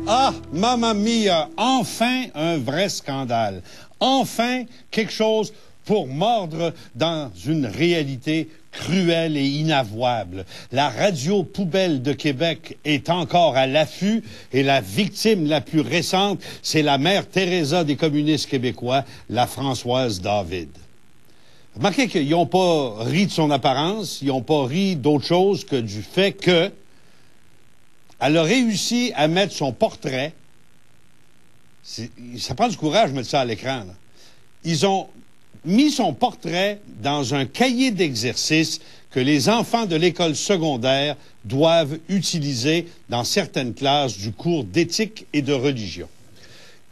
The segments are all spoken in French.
Ah, mamma mia, enfin un vrai scandale. Enfin quelque chose pour mordre dans une réalité cruelle et inavouable. La radio poubelle de Québec est encore à l'affût et la victime la plus récente, c'est la mère Teresa des communistes québécois, la Françoise David. Remarquez qu'ils n'ont pas ri de son apparence, ils n'ont pas ri d'autre chose que du fait que elle a réussi à mettre son portrait. Ça prend du courage de mettre ça à l'écran, là. Ils ont mis son portrait dans un cahier d'exercice que les enfants de l'école secondaire doivent utiliser dans certaines classes du cours d'éthique et de religion.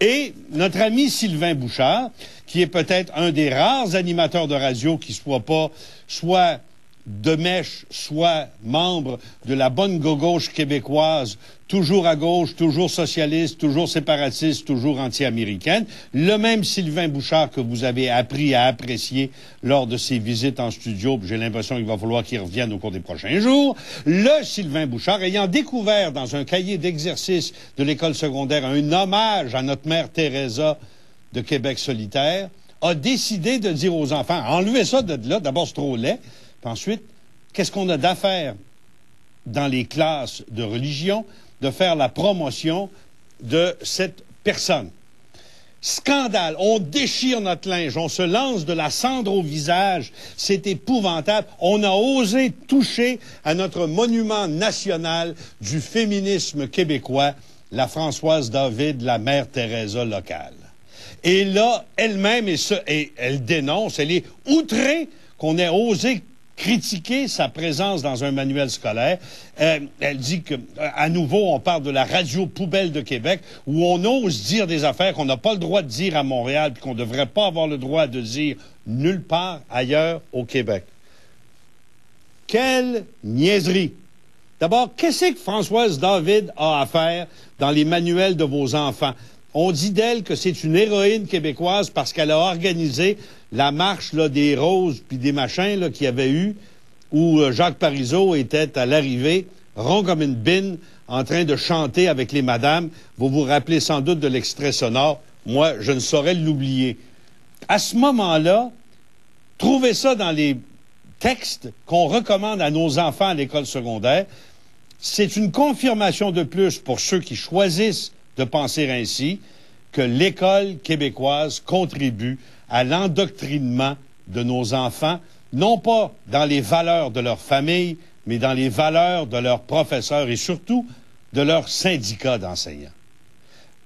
Et notre ami Sylvain Bouchard, qui est peut-être un des rares animateurs de radio qui soit pas soit de mèche, soit membre de la bonne gauche québécoise, toujours à gauche, toujours socialiste, toujours séparatiste, toujours anti-américaine, le même Sylvain Bouchard que vous avez appris à apprécier lors de ses visites en studio, j'ai l'impression qu'il va falloir qu'il revienne au cours des prochains jours, le Sylvain Bouchard, ayant découvert dans un cahier d'exercice de l'école secondaire un hommage à notre mère Teresa de Québec solitaire, a décidé de dire aux enfants, enlevez ça de là, d'abord c'est trop laid, puis ensuite, qu'est-ce qu'on a d'affaire dans les classes de religion de faire la promotion de cette personne? Scandale, on déchire notre linge, on se lance de la cendre au visage, c'est épouvantable. On a osé toucher à notre monument national du féminisme québécois, la Françoise David, la mère Teresa locale. Et là, elle-même, et elle dénonce, elle est outrée qu'on ait osé critiquer sa présence dans un manuel scolaire. Elle dit que, à nouveau, on parle de la radio poubelle de Québec, où on ose dire des affaires qu'on n'a pas le droit de dire à Montréal, puis qu'on ne devrait pas avoir le droit de dire nulle part ailleurs au Québec. Quelle niaiserie! D'abord, qu'est-ce que Françoise David a à faire dans les manuels de vos enfants? On dit d'elle que c'est une héroïne québécoise parce qu'elle a organisé la marche là, des roses puis des machins là, qu'il y avait eu, où Jacques Parizeau était à l'arrivée, rond comme une bine, en train de chanter avec les madames. Vous vous rappelez sans doute de l'extrait sonore. Moi, je ne saurais l'oublier. À ce moment-là, trouvez ça dans les textes qu'on recommande à nos enfants à l'école secondaire. C'est une confirmation de plus pour ceux qui choisissent de penser ainsi, que l'école québécoise contribue à l'endoctrinement de nos enfants, non pas dans les valeurs de leur famille, mais dans les valeurs de leurs professeurs et surtout de leurs syndicats d'enseignants.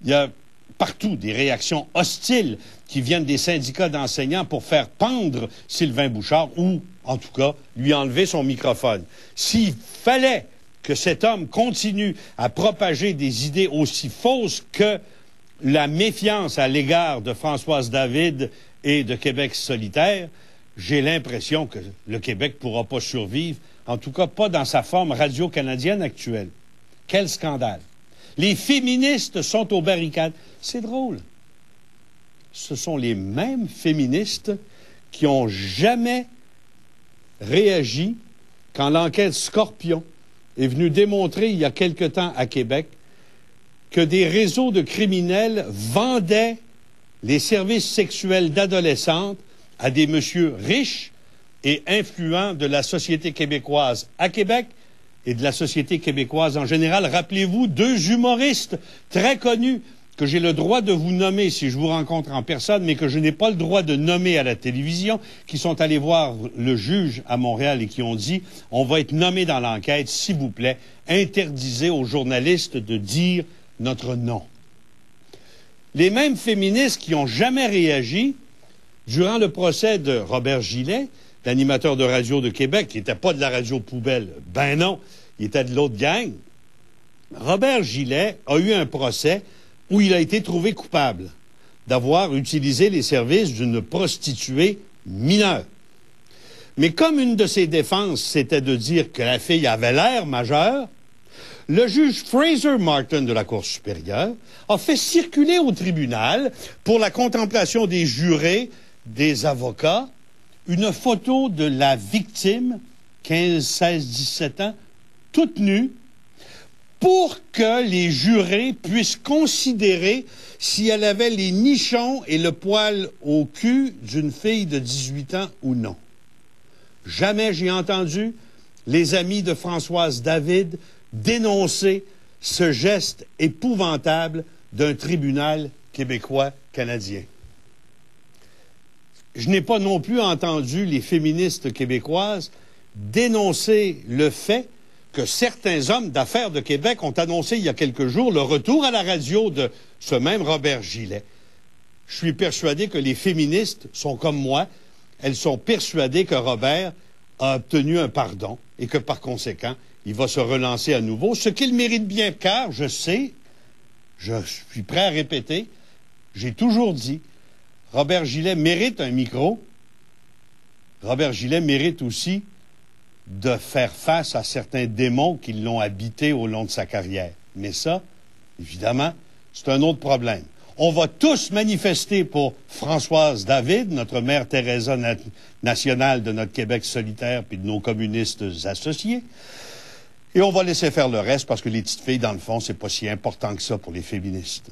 Il y a partout des réactions hostiles qui viennent des syndicats d'enseignants pour faire pendre Sylvain Bouchard ou, en tout cas, lui enlever son microphone. S'il fallait que cet homme continue à propager des idées aussi fausses que la méfiance à l'égard de Françoise David et de Québec solitaire, j'ai l'impression que le Québec ne pourra pas survivre, en tout cas pas dans sa forme radio-canadienne actuelle. Quel scandale! Les féministes sont aux barricades. C'est drôle. Ce sont les mêmes féministes qui n'ont jamais réagi quand l'enquête Scorpion est venu démontrer il y a quelque temps à Québec que des réseaux de criminels vendaient les services sexuels d'adolescentes à des messieurs riches et influents de la société québécoise à Québec et de la société québécoise en général. Rappelez-vous, deux humoristes très connus que j'ai le droit de vous nommer si je vous rencontre en personne, mais que je n'ai pas le droit de nommer à la télévision, qui sont allés voir le juge à Montréal et qui ont dit « On va être nommé dans l'enquête, s'il vous plaît, interdisez aux journalistes de dire notre nom. » Les mêmes féministes qui n'ont jamais réagi durant le procès de Robert Gillet, l'animateur de radio de Québec, qui n'était pas de la radio poubelle, ben non, il était de l'autre gang. Robert Gillet a eu un procès où il a été trouvé coupable d'avoir utilisé les services d'une prostituée mineure. Mais comme une de ses défenses, c'était de dire que la fille avait l'air majeure, le juge Fraser Martin de la Cour supérieure a fait circuler au tribunal, pour la contemplation des jurés, des avocats, une photo de la victime, 15, 16, 17 ans, toute nue, pour que les jurés puissent considérer si elle avait les nichons et le poil au cul d'une fille de 18 ans ou non. Jamais j'ai entendu les amis de Françoise David dénoncer ce geste épouvantable d'un tribunal québécois canadien. Je n'ai pas non plus entendu les féministes québécoises dénoncer le fait que certains hommes d'affaires de Québec ont annoncé il y a quelques jours le retour à la radio de ce même Robert Gillet. Je suis persuadé que les féministes sont comme moi. Elles sont persuadées que Robert a obtenu un pardon et que, par conséquent, il va se relancer à nouveau, ce qu'il mérite bien, car je sais, je suis prêt à répéter, j'ai toujours dit, Robert Gillet mérite un micro. Robert Gillet mérite aussi de faire face à certains démons qui l'ont habité au long de sa carrière. Mais ça, évidemment, c'est un autre problème. On va tous manifester pour Françoise David, notre mère Teresa nationale de notre Québec solitaire puis de nos communistes associés. Et on va laisser faire le reste parce que les petites filles, dans le fond, c'est pas si important que ça pour les féministes.